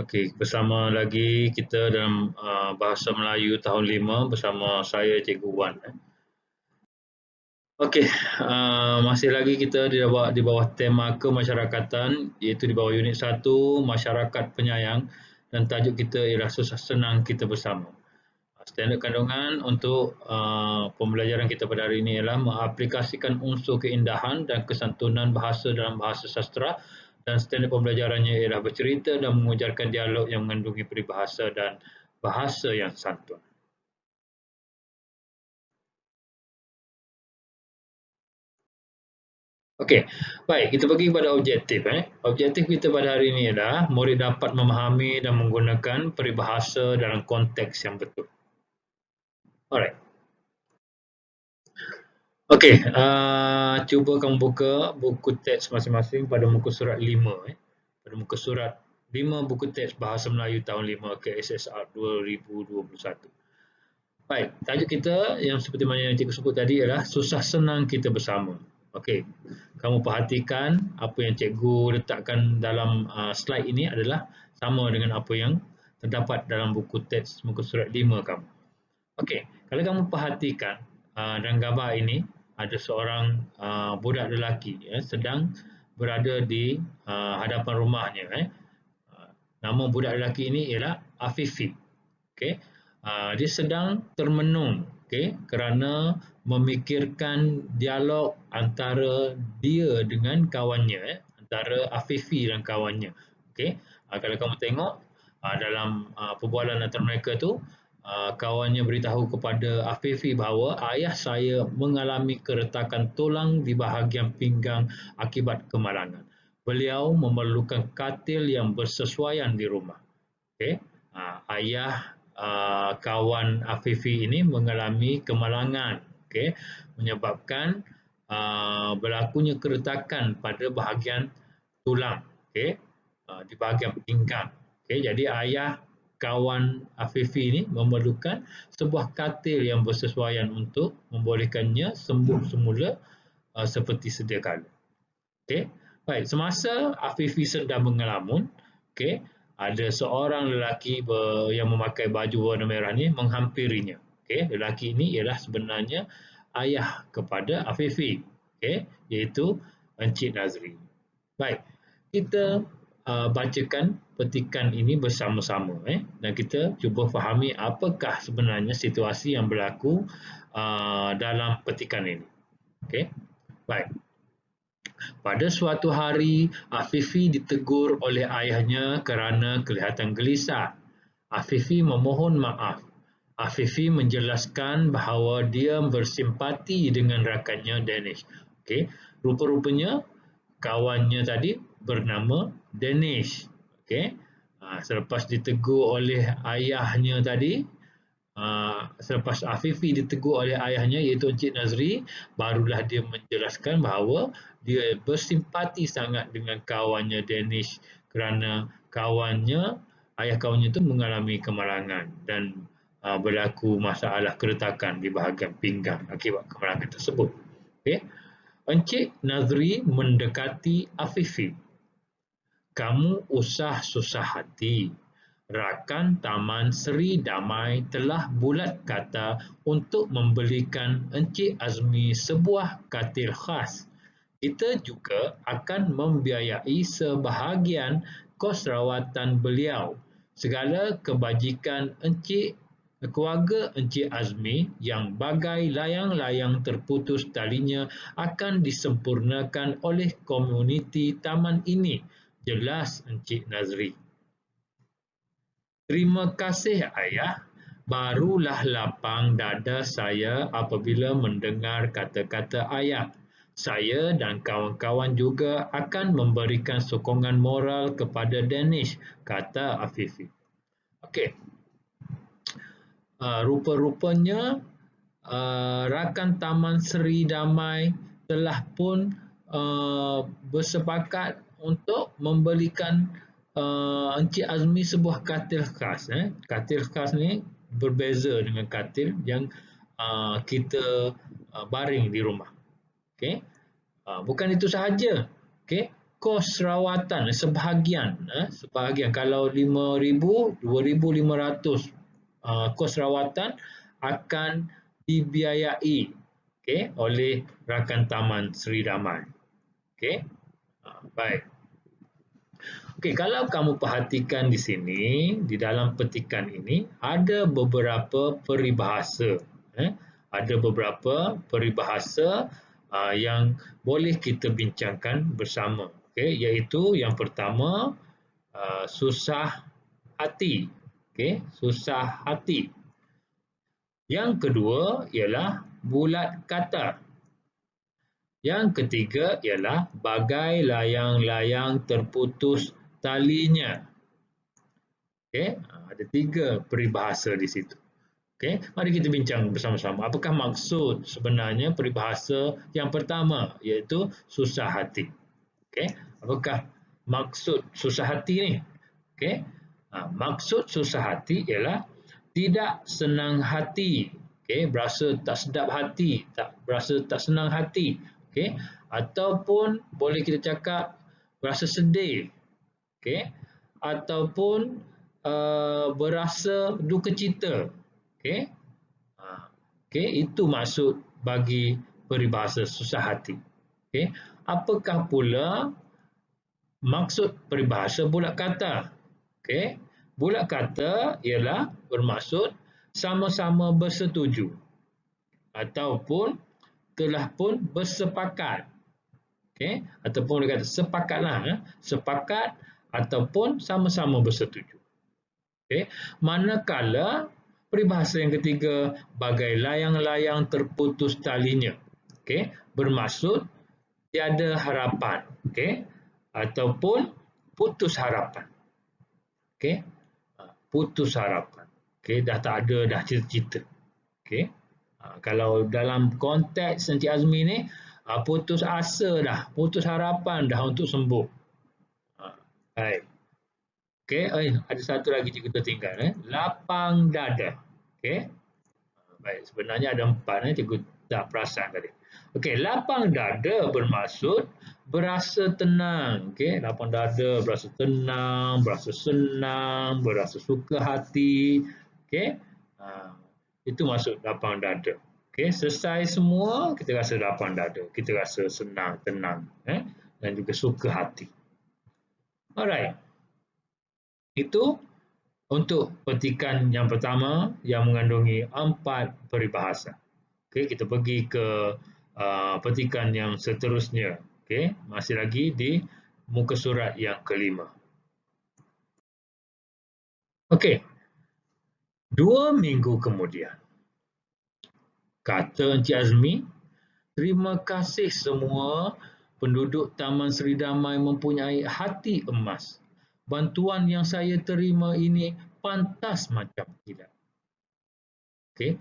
Okey, bersama lagi kita dalam Bahasa Melayu tahun 5 bersama saya Cikgu Wan. Okey, masih lagi kita di bawah tema kemasyarakatan, iaitu di bawah unit 1 masyarakat penyayang, dan tajuk kita ialah susah senang kita bersama. Standard kandungan untuk pembelajaran kita pada hari ini ialah mengaplikasikan unsur keindahan dan kesantunan bahasa dalam bahasa sastera, dan standard pembelajarannya ialah bercerita dan mengujarkan dialog yang mengandungi peribahasa dan bahasa yang santun. Okey, baik, kita pergi kepada objektif. Objektif kita pada hari ini adalah murid dapat memahami dan menggunakan peribahasa dalam konteks yang betul. Alright. Okey, cuba kamu buka buku teks masing-masing pada muka surat 5. Pada muka surat 5 buku teks Bahasa Melayu tahun 5 KSSR 2021. Baik, tajuk kita yang seperti mana yang cikgu sebut tadi ialah susah senang kita bersama. Okey, kamu perhatikan apa yang cikgu letakkan dalam slide ini adalah sama dengan apa yang terdapat dalam buku teks muka surat 5 kamu. Okey, kalau kamu perhatikan dalam gambar ini ada seorang budak lelaki sedang berada di hadapan rumahnya. Nama budak lelaki ini ialah Afifi. Okey, dia sedang termenung, okey, kerana memikirkan dialog antara dia dengan kawannya, antara Afifi dan kawannya. Okey, kalau kamu tengok dalam perbualan antara mereka tu, kawannya beritahu kepada Afifi bahawa ayah saya mengalami keretakan tulang di bahagian pinggang akibat kemalangan. Beliau memerlukan katil yang bersesuaian di rumah. Okey, ayah kawan Afifi ini mengalami kemalangan, okey, menyebabkan berlakunya keretakan pada bahagian tulang, okey, di bahagian pinggang. Okey, jadi ayah kawan Afifi ini memerlukan sebuah katil yang bersesuaian untuk membolehkannya sembuh semula seperti sedia kala. Okey, baik, semasa Afifi sedang mengelamun, okey, ada seorang lelaki yang memakai baju warna merah ni menghampirinya. Okey, lelaki ini ialah sebenarnya ayah kepada Afifi, okey, iaitu Encik Nazri. Baik, kita bacakan petikan ini bersama-sama dan kita cuba fahami apakah sebenarnya situasi yang berlaku dalam petikan ini. Okey, baik. Pada suatu hari, Afifi ditegur oleh ayahnya kerana kelihatan gelisah. Afifi memohon maaf. Afifi menjelaskan bahawa dia bersimpati dengan rakannya Danish. Okey, rupa-rupanya kawannya tadi bernama Danish. Okey, selepas ditegur oleh ayahnya tadi, selepas Afifi ditegur oleh ayahnya iaitu Encik Nazri, barulah dia menjelaskan bahawa dia bersimpati sangat dengan kawannya Danish kerana ayah kawannya itu mengalami kemalangan dan berlaku masalah keretakan di bahagian pinggang akibat kemalangan tersebut. Okay. Encik Nazri mendekati Afifi. Kamu usah susah hati. Rakan Taman Seri Damai telah bulat kata untuk membelikan Encik Azmi sebuah katil khas. Kita juga akan membiayai sebahagian kos rawatan beliau. Segala kebajikan keluarga Encik Azmi yang bagai layang-layang terputus talinya akan disempurnakan oleh komuniti taman ini. Jelas Encik Nazri. Terima kasih ayah. Barulah lapang dada saya apabila mendengar kata-kata ayah. Saya dan kawan-kawan juga akan memberikan sokongan moral kepada Danish, kata Afifi. Okey. Rupa-rupanya rakan Taman Seri Damai telah pun bersepakat untuk memberikan Encik Azmi sebuah katil khas. Katil khas ni berbeza dengan katil yang kita baring di rumah. Okey. Bukan itu sahaja. Okey. kos rawatan sebahagian, kalau 5,000, 2,500 kos rawatan akan dibiayai, okey, oleh rakan Taman Sri Damai. Okey. Baik. Okey, kalau kamu perhatikan di sini, di dalam petikan ini ada beberapa peribahasa. Ada beberapa peribahasa yang boleh kita bincangkan bersama. Okey, iaitu yang pertama susah hati. Okey, susah hati. Yang kedua ialah bulat kata. Yang ketiga ialah bagai layang-layang terputus talinya. Okey, ada 3 peribahasa di situ. Okey, mari kita bincang bersama-sama. Apakah maksud sebenarnya peribahasa yang pertama, iaitu susah hati? Okey, apakah maksud susah hati ni? Okey, maksud susah hati ialah tidak senang hati. Okey, berasa tak sedap hati, berasa tak senang hati. Okey, ataupun boleh kita cakap berasa sedih. Okey, ataupun berasa duka cita. Okey. Okey, itu maksud bagi peribahasa susah hati. Okey, apakah pula maksud peribahasa bulat kata? Okey, bulat kata ialah bermaksud sama-sama bersetuju ataupun telah pun bersepakat. Okey, ataupun boleh kata sepakatlah, sepakat ataupun sama-sama bersetuju. Okey, manakala peribahasa yang ketiga bagai layang-layang terputus talinya. Okey, bermaksud tiada harapan, okey, ataupun putus harapan. Okey, putus harapan. Okey, dah tak ada dah cita-cita. Okey. Kalau dalam konteks Encik Azmi ni, putus asa dah, putus harapan dah untuk sembuh. Baik. Okey, ada satu lagi kita tinggal, lapang dada. Okey. Baik, sebenarnya ada 4, cikgu tak perasan tadi. Okey, lapang dada bermaksud berasa tenang. Okey, lapang dada berasa tenang, berasa senang, berasa suka hati. Okey. Itu maksud lapang dada. Okey, selesai semua, kita rasa lapang dada. Kita rasa senang, tenang, dan juga suka hati. Alright. Itu untuk petikan yang pertama yang mengandungi 4 peribahasa. Okey, kita pergi ke petikan yang seterusnya. Okey, masih lagi di muka surat yang kelima. Okey. 2 minggu kemudian, kata Encik Azmi, terima kasih semua penduduk Taman Sri Damai mempunyai hati emas. Bantuan yang saya terima ini pantas macam kilat. Okey,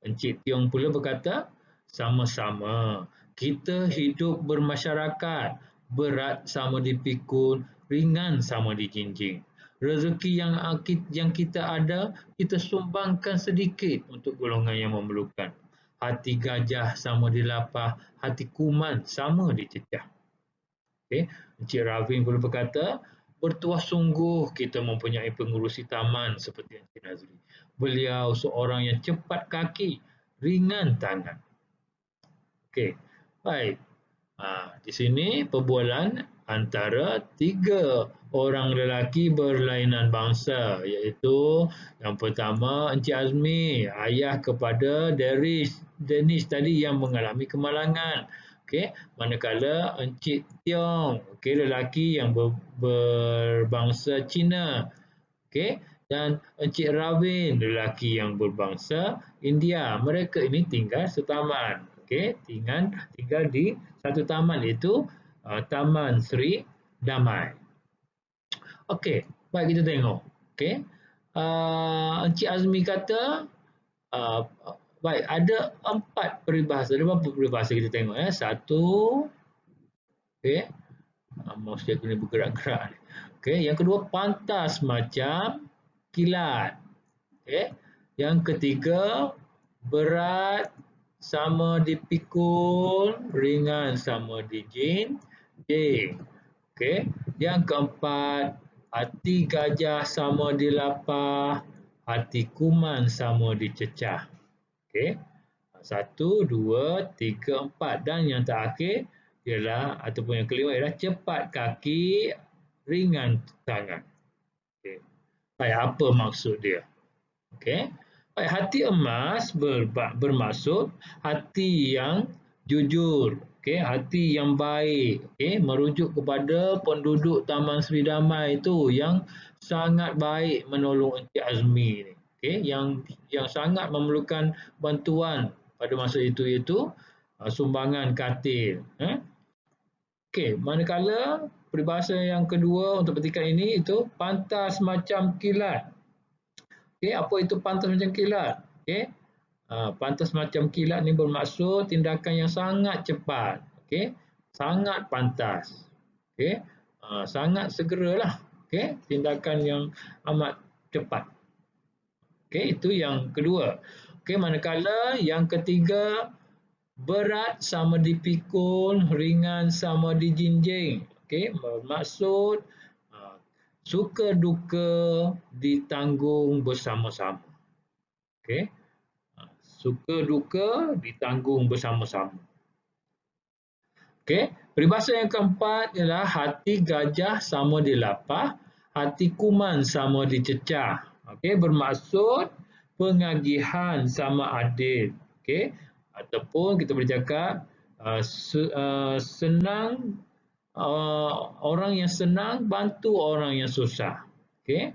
Encik Tiong pula berkata, sama-sama kita hidup bermasyarakat, berat sama dipikul, ringan sama dijinjing. Rezeki yang kita ada, kita sumbangkan sedikit untuk golongan yang memerlukan. Hati gajah sama dilapah, hati kuman sama dicecah. Okay. Encik Ravin pula berkata, bertuah sungguh kita mempunyai pengurusi taman seperti Encik Nazri. Beliau seorang yang cepat kaki, ringan tangan. Okey, baik. Di sini perbualan antara 3 orang lelaki berlainan bangsa, iaitu yang pertama Encik Azmi, ayah kepada Dennis tadi yang mengalami kemalangan. Okey, manakala Encik Tiong, okey, lelaki yang berbangsa Cina. Okey, dan Encik Ravin, lelaki yang berbangsa India. Mereka ini tinggal setaman. Okey, tinggal di satu taman, iaitu Taman Sri Damai. Okey, baik kita tengok. Okey, Encik Azmi kata, baik, ada 4 peribahasa. Ada berapa peribahasa kita tengok? 1. Okey, mouse cikgu ni bergerak-gerak. Okey, yang kedua pantas macam kilat. Okey, yang ketiga berat sama dipikul, ringan sama dijinjing. Okey. Yang keempat, hati gajah sama dilapah, hati kuman sama dicecah. Okey. 1, 2, 3, 4. Dan yang terakhir ialah ataupun yang kelima ialah cepat kaki, ringan tangan. Okey. Baik, apa maksud dia? Okey. Baik, hati emas bermaksud hati yang jujur, okey, hati yang baik, okey, merujuk kepada penduduk Taman Sri Damai itu yang sangat baik menolong Encik Azmi ni, okey, yang sangat memerlukan bantuan pada masa itu iaitu sumbangan katil, Okey, manakala peribahasa yang kedua untuk petikan ini itu pantas macam kilat. Okey, apa itu pantas macam kilat? Okey. Pantas macam kilat ni bermaksud tindakan yang sangat cepat. Okey. Sangat pantas. Okey. Sangat segeralah. Okey, tindakan yang amat cepat. Okey, itu yang kedua. Okey, manakala yang ketiga berat sama dipikul, ringan sama dijinjing. Okey, bermaksud suka duka ditanggung bersama-sama. Okey. Suka duka ditanggung bersama-sama. Okey, peribahasa yang keempat ialah hati gajah sama dilapah, hati kuman sama dicecah. Okey, bermaksud pengagihan sama adil. Okey, ataupun kita boleh cakap senang orang yang senang bantu orang yang susah. Okey.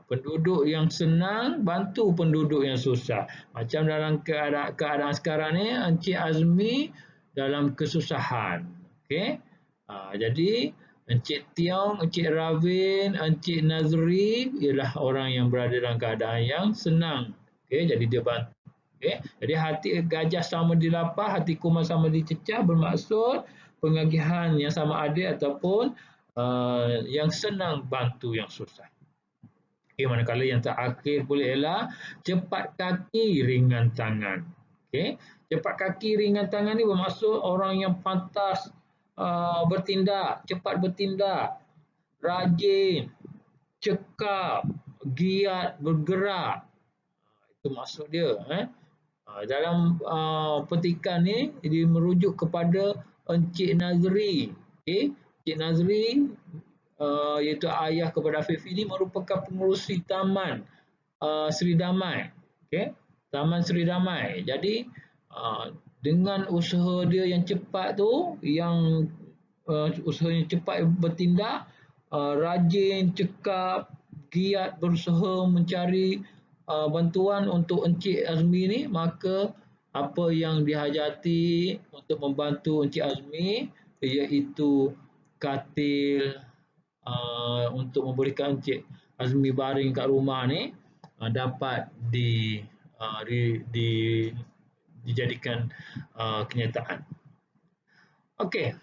Penduduk yang senang bantu penduduk yang susah. Macam dalam keadaan sekarang ni, Encik Azmi dalam kesusahan. Okey. Jadi Encik Tiong, Encik Ravin, Encik Nazri ialah orang yang berada dalam keadaan yang senang. Okey, jadi dia bantu. Okey. Jadi hati gajah sama dilapah, hati kuman sama dicecah bermaksud pengagihan yang sama adil ataupun yang senang bantu yang susah. Okay, manakala yang terakhir pula ialah cepat kaki ringan tangan. Okay. Cepat kaki ringan tangan ni bermaksud orang yang pantas bertindak, cepat bertindak, rajin, cekap, giat bergerak. Itu maksud dia. Dalam petikan ni dia merujuk kepada Encik Nazri. Okay. Encik Nazri iaitu ayah kepada Afifi ini merupakan pengerusi Taman Sri Damai. Okay? Taman Sri Damai. Jadi dengan usaha dia yang cepat tu, yang usahanya cepat bertindak, rajin, cekap, giat berusaha mencari bantuan untuk Encik Azmi ni, maka apa yang dihajati untuk membantu Encik Azmi iaitu katil untuk membolehkan Encik Azmi baring kat rumah ni dapat dijadikan kenyataan. Okey.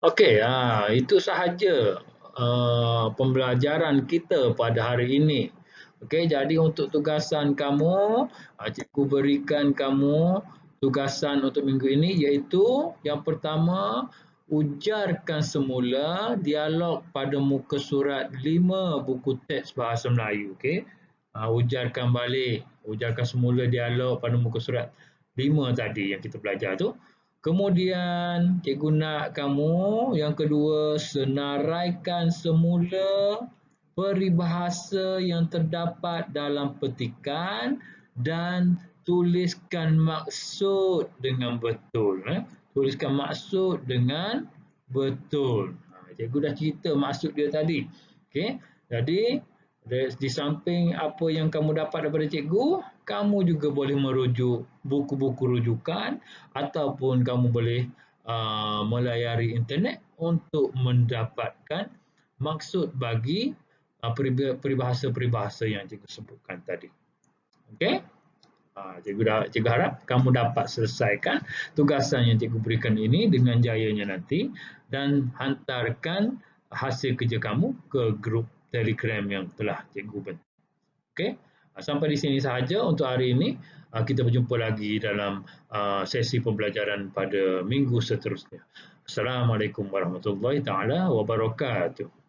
Okey, itu sahaja pembelajaran kita pada hari ini. Okey, jadi untuk tugasan kamu, cikgu berikan kamu tugasan untuk minggu ini iaitu yang pertama, ujarkan semula dialog pada muka surat 5 buku teks bahasa Melayu. Okey, ujarkan balik, ujarkan semula dialog pada muka surat 5 tadi yang kita belajar tu. Kemudian cikgu nak kamu yang kedua senaraikan semula peribahasa yang terdapat dalam petikan dan tuliskan maksud dengan betul. Tuliskan maksud dengan betul. Cikgu dah cerita maksud dia tadi. Okey. Jadi di samping apa yang kamu dapat daripada cikgu, kamu juga boleh merujuk buku-buku rujukan ataupun kamu boleh melayari internet untuk mendapatkan maksud bagi peribahasa-peribahasa yang cikgu sebutkan tadi. Okey? Cikgu harap kamu dapat selesaikan tugasan yang cikgu berikan ini dengan jayanya nanti dan hantarkan hasil kerja kamu ke grup Telegram yang telah cikgu bentuk. Okey? Sampai di sini sahaja untuk hari ini. Kita berjumpa lagi dalam sesi pembelajaran pada minggu seterusnya. Assalamualaikum warahmatullahi taala wabarakatuh.